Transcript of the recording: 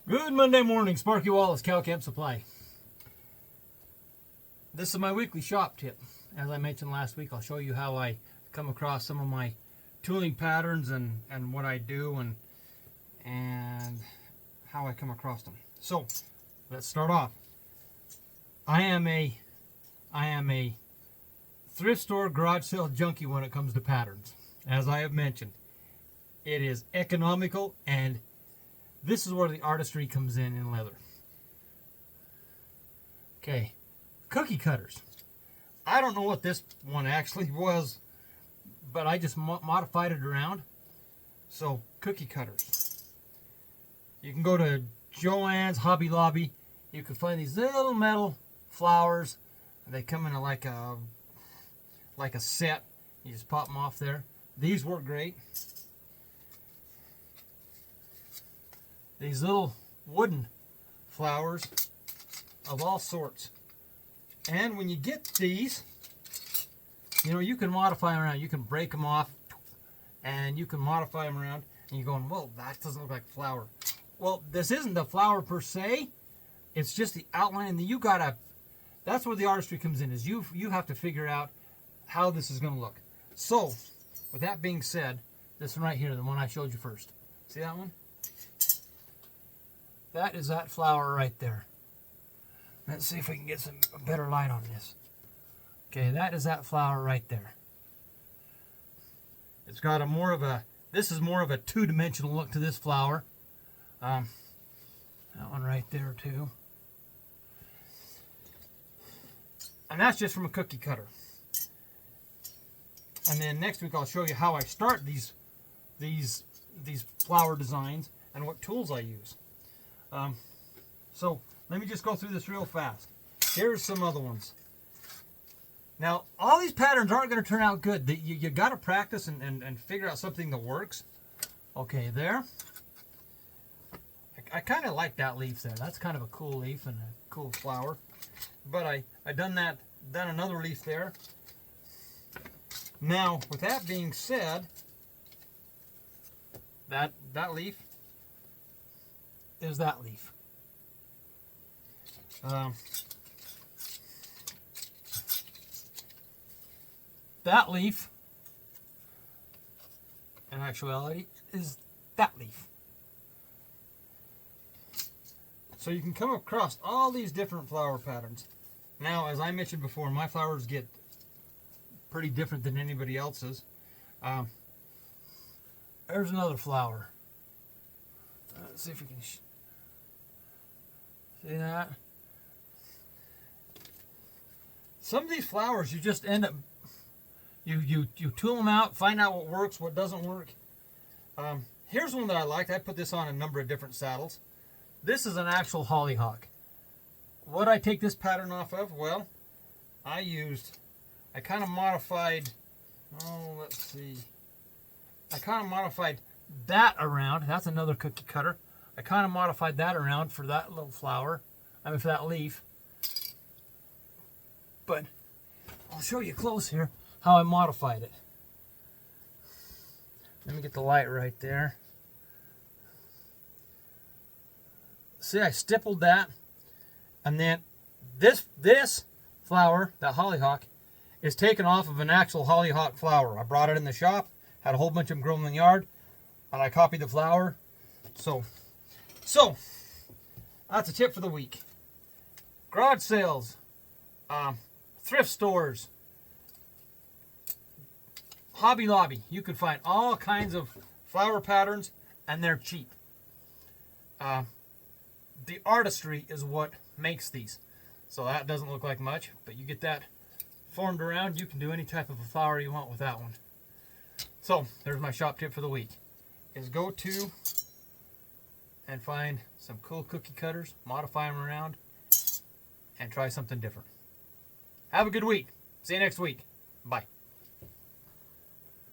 Good Monday morning, Sparky, Wallace Cowcampsupply. This is my weekly shop tip. As I mentioned last week, I'll show you how I come across some of my tooling patterns and what I do and how I come across them. So let's start off. I am a thrift store garage sale junkie when it comes to patterns. As I have mentioned, it is economical, and this is where the artistry comes in leather. Okay, cookie cutters. I don't know what this one actually was, but I just modified it around. So, cookie cutters. You can go to Joann's, Hobby Lobby. You can find these little metal flowers. They come in like a set. You just pop them off there. These work great. These little wooden flowers of all sorts. And when you get these, you know, you can modify them around. You can break them off and you can modify them around. And you're going, well, that doesn't look like a flower. Well, this isn't a flower per se. It's just the outline that you gotta, that's where the artistry comes in, is you have to figure out how this is gonna look. So, with that being said, this one right here, the one I showed you first. See that one? That is that flower right there. Let's see if we can get a better light on this. Okay, that is that flower right there. It's got this is more of a two-dimensional look to this flower. That one right there too. And that's just from a cookie cutter. And then next week I'll show you how I start these flower designs and what tools I use. So let me just go through this real fast. Here's some other ones. Now, all these patterns aren't going to turn out good. You got to practice and figure out something that works. Okay, there. I kind of like that leaf there. That's kind of a cool leaf and a cool flower. But I done another leaf there. Now, with that being said, that leaf is that leaf. That leaf, in actuality, is that leaf. So you can come across all these different flower patterns. Now, as I mentioned before, my flowers get pretty different than anybody else's. There's another flower. Let's see if we can see that. Some of these flowers, you just end up, you tool them out, find out what works, what doesn't work. Here's one that I liked. I put this on a number of different saddles. This is an actual hollyhock. What I take this pattern off of? Well, I kind of modified, let's see. I kind of modified that around. That's another cookie cutter. I kind of modified that around for that little flower. I mean, for that leaf. But I'll show you close here how I modified it. Let me get the light right there. See, I stippled that, and then this flower, that hollyhock, is taken off of an actual hollyhock flower. I brought it in the shop, had a whole bunch of them grown in the yard, and I copied the flower. So that's a tip for the week. Garage sales, thrift stores, Hobby Lobby. You can find all kinds of flower patterns, and they're cheap. The artistry is what makes these. So that doesn't look like much, but you get that formed around, you can do any type of a flower you want with that one. So there's my shop tip for the week, is go to and find some cool cookie cutters, modify them around, and try something different. Have a good week. See you next week. Bye.